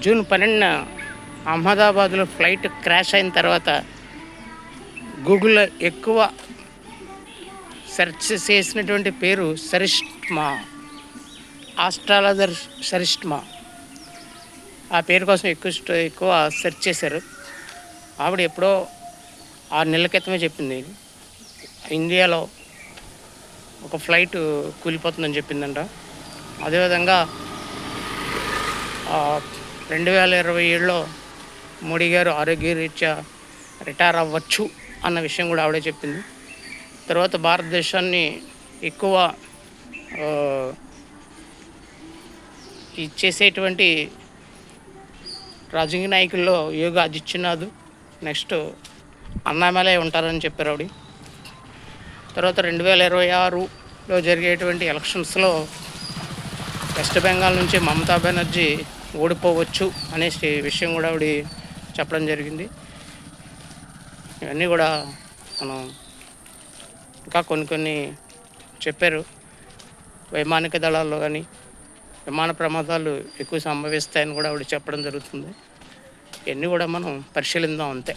June 12న అహ్మదాబాద్లో flight crash అయిన తర్వాత గూగుల్లో ఎక్కువ సెర్చ్ చేసినటువంటి పేరు సరిష్మా, ఆస్ట్రాలజర్ సరిష్మా. ఆ పేరు కోసం ఎక్కువ సెర్చ్ చేశారు. ఆవిడ ఎప్పుడో 6 నెలల క్రితమే చెప్పింది, ఇండియాలో ఒక ఫ్లైట్ కూలిపోతుందని చెప్పిందంట. అదేవిధంగా 2027లో మోడీ గారు ఆరోగ్యరీత్యా రిటైర్ అవ్వచ్చు అన్న విషయం కూడా ఆవిడే చెప్పింది. తర్వాత భారతదేశాన్ని ఎక్కువ చేసేటువంటి రాజకీయ నాయకుల్లో యోగి ఆదిత్యనాథ్, నెక్స్ట్ అన్నామలై ఉంటారని చెప్పారు ఆవిడ. తర్వాత 2026లో జరిగేటువంటి ఎలక్షన్స్లో వెస్ట్ బెంగాల్ నుంచి మమతా బెనర్జీ ఓడిపోవచ్చు అనే విషయం కూడా ఆవిడ చెప్పడం జరిగింది. ఇవన్నీ కూడా మనం ఇంకా కొన్ని చెప్పారు. వైమానిక దళాల్లో కానీ విమాన ప్రమాదాలు ఎక్కువ సంభవిస్తాయని కూడా ఆవిడ చెప్పడం జరుగుతుంది. ఇవన్నీ కూడా మనం పరిశీలిద్దాం అంతే.